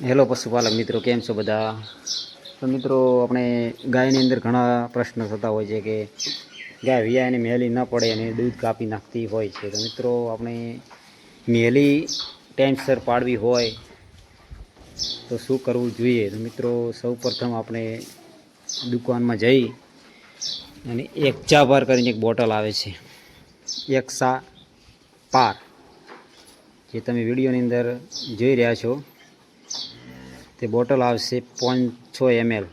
Hello પશુપાલક મિત્રો, કેમ છો બધા? તો મિત્રો, આપણે ગાયની અંદર ઘણા પ્રશ્નો થતા હોય છે કે ગાય વિયાને મેલી ન પડે અને દૂધ કાપી નાખતી હોય છે. તો મિત્રો, આપણે મેલી ટાઈમસર પાડવી હોય તો શું કરવું જોઈએ? તો મિત્રો, સૌ પ્રથમ આપણે દુકાનમાં જઈ અને એક્સા પાર કરીને એક બોટલ આવે છે, એક્સા પાર, જે તમે વિડીયોની અંદર જોઈ રહ્યા છો. તે બોટલ આવશે 500 ml.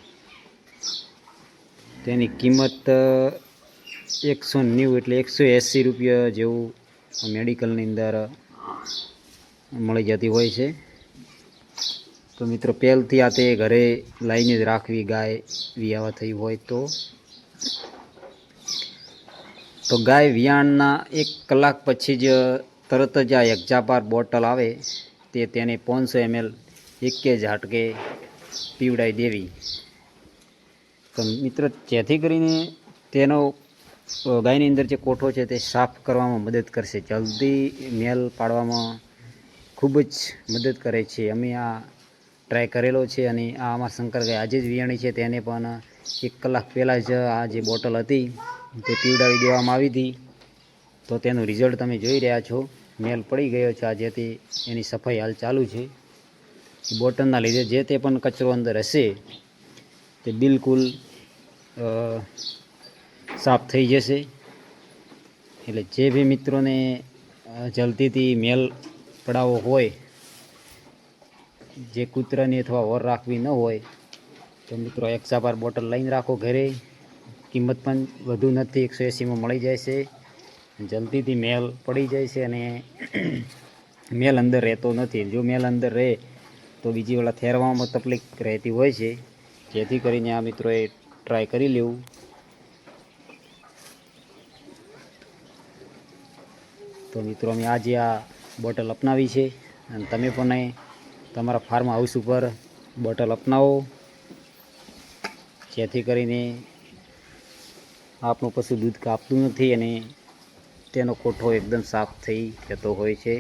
તેની કિંમત 190 એટલે 180 રૂપિયા જેવું મેડિકલની અંદર મળી જતી હોય છે. તો મિત્રો, પહેલથી આ તે ઘરે લાવીને જ રાખવી ગાય વિયાવા થઈ હોય તો ગાય વિયાણના 1 કલાક પછી જ તરત જ આ એક્ઝાપાર બોટલ આવે તેને 500 ml એક જ ઝાટકે પીવડાવી દેવી. તો મિત્રો, જેથી કરીને તેનો ગાયની અંદર જે કોઠો છે તે સાફ કરવામાં મદદ કરશે, જલ્દી મેલ પાડવામાં ખૂબ જ મદદ કરે છે. અમે આ ટ્રાય કરેલો છે અને આ અમારા શંકર ગાય આજે જ વિયાણી છે, તેને પણ 1 કલાક પહેલાં જ આ જે બોટલ હતી તે પીવડાવી દેવામાં આવી હતી. તો તેનું રિઝલ્ટ તમે જોઈ રહ્યા છો, મેલ પડી ગયો છે. જેથી એની સફાઈ હાલ ચાલુ છે. બોટલના લીધે જે તે પણ કચરો અંદર હશે તે બિલકુલ સાફ થઈ જશે. એટલે જે બી મિત્રોને જલ્દીથી મેલ પડાવવો હોય, જે કૂતરાની અથવા ઓર રાખવી ન હોય, તો મિત્રો એક્સા પાર બોટલ લઈને રાખો ઘરે. કિંમત પણ વધુ નથી, 180માં મળી જાય છે. જલ્દીથી મેલ પડી જાય છે અને મેલ અંદર રહેતો નથી. જો મેલ અંદર રહે તો બીજી વાળા ઠેરવામાં તકલીફ રહેતી હોય છે. જેથી કરીને આ મિત્રોએ ટ્રાય કરી લેવું. તો મિત્રો, અમે આજે આ બોટલ અપનાવી છે અને તમે પણ તમારા ફાર્મ હાઉસ ઉપર બોટલ અપનાવો, જેથી કરીને આપણું પશુ દૂધ કાપતું નથી અને તેનો કોઠો એકદમ સાફ થઈ જતો હોય છે.